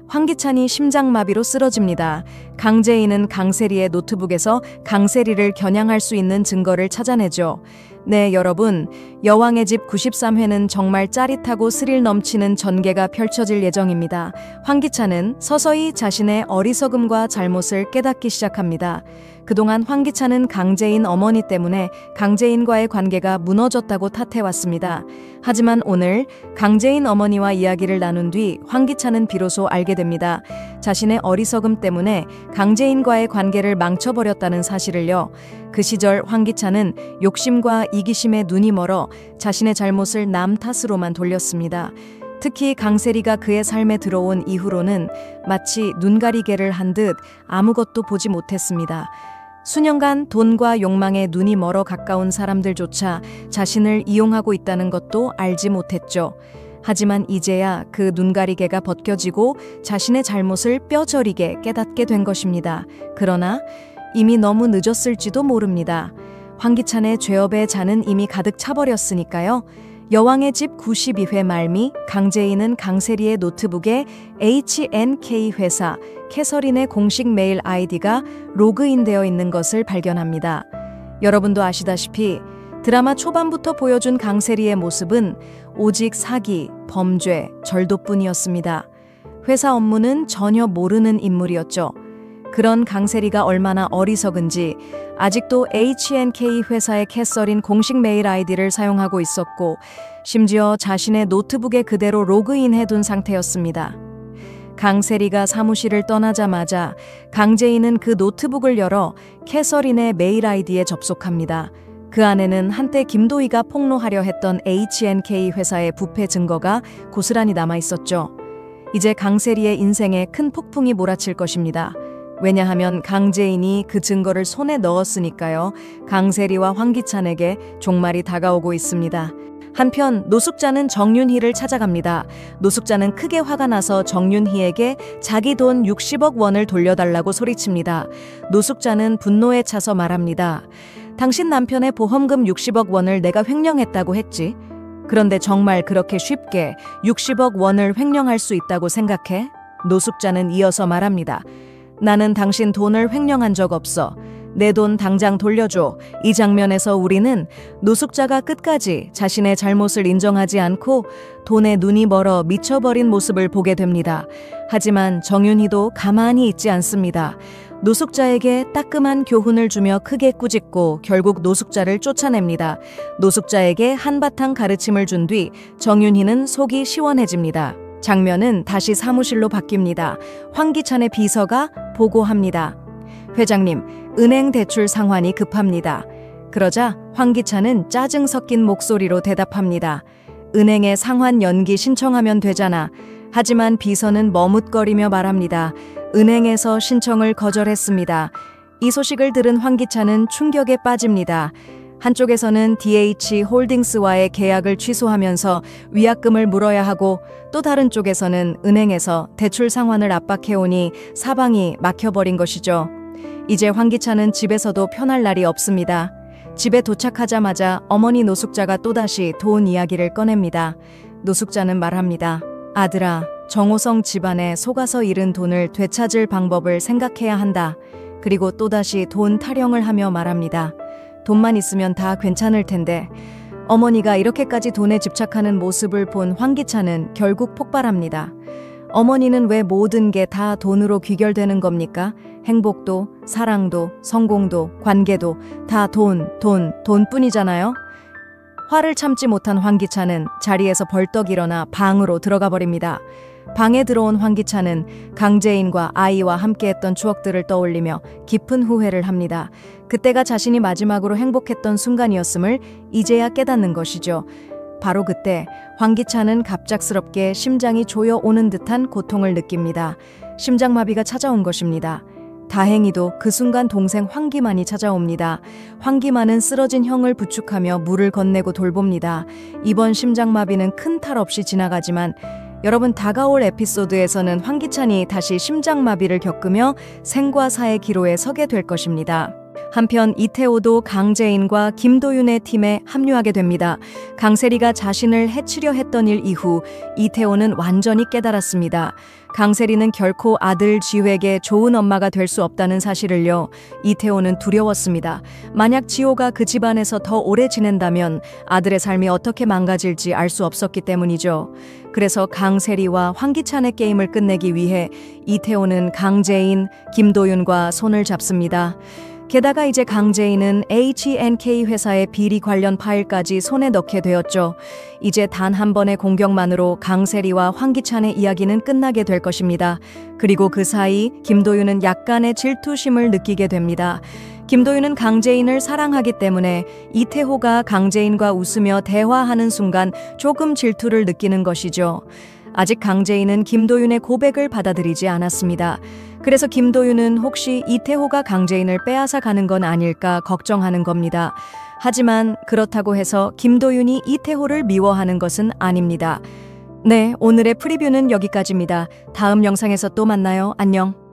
황기찬이 심장마비로 쓰러집니다. 강재인은 강세리의 노트북에서 강세리를 겨냥할 수 있는 증거를 찾아내죠. 네, 여러분, 여왕의 집 93회는 정말 짜릿하고 스릴 넘치는 전개가 펼쳐질 예정입니다. 황기찬은 서서히 자신의 어리석음과 잘못을 깨닫기 시작합니다. 그동안 황기찬은 강재인 어머니 때문에 강재인과의 관계가 무너졌다고 탓해왔습니다. 하지만 오늘 강재인 어머니와 이야기를 나눈 뒤 황기찬은 비로소 알게 됩니다. 자신의 어리석음 때문에 강재인과의 관계를 망쳐버렸다는 사실을요. 그 시절 황기찬은 욕심과 이기심에 눈이 멀어 자신의 잘못을 남 탓으로만 돌렸습니다. 특히 강세리가 그의 삶에 들어온 이후로는 마치 눈가리개를 한 듯 아무것도 보지 못했습니다. 수년간 돈과 욕망에 눈이 멀어 가까운 사람들조차 자신을 이용하고 있다는 것도 알지 못했죠. 하지만 이제야 그 눈가리개가 벗겨지고 자신의 잘못을 뼈저리게 깨닫게 된 것입니다. 그러나 이미 너무 늦었을지도 모릅니다. 황기찬의 죄업의 잔은 이미 가득 차버렸으니까요. 여왕의 집 92회 말미 강재인은 강세리의 노트북에 HNK 회사 캐서린의 공식 메일 아이디가 로그인되어 있는 것을 발견합니다. 여러분도 아시다시피 드라마 초반부터 보여준 강세리의 모습은 오직 사기, 범죄, 절도뿐이었습니다. 회사 업무는 전혀 모르는 인물이었죠. 그런 강세리가 얼마나 어리석은지 아직도 HNK 회사의 캐서린 공식 메일 아이디를 사용하고 있었고 심지어 자신의 노트북에 그대로 로그인해둔 상태였습니다. 강세리가 사무실을 떠나자마자 강재인은 그 노트북을 열어 캐서린의 메일 아이디에 접속합니다. 그 안에는 한때 김도희가 폭로하려 했던 HNK 회사의 부패 증거가 고스란히 남아있었죠. 이제 강세리의 인생에 큰 폭풍이 몰아칠 것입니다. 왜냐하면 강재인이 그 증거를 손에 넣었으니까요. 강세리와 황기찬에게 종말이 다가오고 있습니다. 한편 노숙자는 정윤희를 찾아갑니다. 노숙자는 크게 화가 나서 정윤희에게 자기 돈 60억 원을 돌려달라고 소리칩니다. 노숙자는 분노에 차서 말합니다. 당신 남편의 보험금 60억 원을 내가 횡령했다고 했지. 그런데 정말 그렇게 쉽게 60억 원을 횡령할 수 있다고 생각해? 노숙자는 이어서 말합니다. 나는 당신 돈을 횡령한 적 없어. 내 돈 당장 돌려줘. 이 장면에서 우리는 노숙자가 끝까지 자신의 잘못을 인정하지 않고 돈에 눈이 멀어 미쳐버린 모습을 보게 됩니다. 하지만 정윤희도 가만히 있지 않습니다. 노숙자에게 따끔한 교훈을 주며 크게 꾸짖고 결국 노숙자를 쫓아냅니다. 노숙자에게 한바탕 가르침을 준 뒤 정윤희는 속이 시원해집니다. 장면은 다시 사무실로 바뀝니다. 황기찬의 비서가 보고합니다. 회장님, 은행 대출 상환이 급합니다. 그러자 황기찬은 짜증 섞인 목소리로 대답합니다. 은행에 상환 연기 신청하면 되잖아. 하지만 비서는 머뭇거리며 말합니다. 은행에서 신청을 거절했습니다. 이 소식을 들은 황기찬은 충격에 빠집니다. 한쪽에서는 DH홀딩스와의 계약을 취소하면서 위약금을 물어야 하고 또 다른 쪽에서는 은행에서 대출 상환을 압박해오니 사방이 막혀버린 것이죠. 이제 황기찬은 집에서도 편할 날이 없습니다. 집에 도착하자마자 어머니 노숙자가 또다시 돈 이야기를 꺼냅니다. 노숙자는 말합니다. 아들아, 정호성 집안에 속아서 잃은 돈을 되찾을 방법을 생각해야 한다. 그리고 또다시 돈 타령을 하며 말합니다. 돈만 있으면 다 괜찮을 텐데. 어머니가 이렇게까지 돈에 집착하는 모습을 본 황기찬은 결국 폭발합니다. 어머니는 왜 모든 게 다 돈으로 귀결되는 겁니까? 행복도, 사랑도, 성공도, 관계도 다 돈뿐이잖아요. 화를 참지 못한 황기찬은 자리에서 벌떡 일어나 방으로 들어가 버립니다. 방에 들어온 황기찬은 강재인과 아이와 함께했던 추억들을 떠올리며 깊은 후회를 합니다. 그때가 자신이 마지막으로 행복했던 순간이었음을 이제야 깨닫는 것이죠. 바로 그때 황기찬은 갑작스럽게 심장이 조여오는 듯한 고통을 느낍니다. 심장마비가 찾아온 것입니다. 다행히도 그 순간 동생 황기만이 찾아옵니다. 황기만은 쓰러진 형을 부축하며 물을 건네고 돌봅니다. 이번 심장마비는 큰 탈 없이 지나가지만 여러분, 다가올 에피소드에서는 황기찬이 다시 심장마비를 겪으며 생과 사의 기로에 서게 될 것입니다. 한편 이태호도 강재인과 김도윤의 팀에 합류하게 됩니다. 강세리가 자신을 해치려 했던 일 이후 이태호는 완전히 깨달았습니다. 강세리는 결코 아들 지호에게 좋은 엄마가 될 수 없다는 사실을요. 이태호는 두려웠습니다. 만약 지호가 그 집안에서 더 오래 지낸다면 아들의 삶이 어떻게 망가질지 알 수 없었기 때문이죠. 그래서 강세리와 황기찬의 게임을 끝내기 위해 이태호는 강재인, 김도윤과 손을 잡습니다. 게다가 이제 강재인은 HNK 회사의 비리 관련 파일까지 손에 넣게 되었죠. 이제 단 한 번의 공격만으로 강세리와 황기찬의 이야기는 끝나게 될 것입니다. 그리고 그 사이 김도윤은 약간의 질투심을 느끼게 됩니다. 김도윤은 강재인을 사랑하기 때문에 이태호가 강재인과 웃으며 대화하는 순간 조금 질투를 느끼는 것이죠. 아직 강재인은 김도윤의 고백을 받아들이지 않았습니다. 그래서 김도윤은 혹시 이태호가 강재인을 빼앗아 가는 건 아닐까 걱정하는 겁니다. 하지만 그렇다고 해서 김도윤이 이태호를 미워하는 것은 아닙니다. 네, 오늘의 프리뷰는 여기까지입니다. 다음 영상에서 또 만나요. 안녕.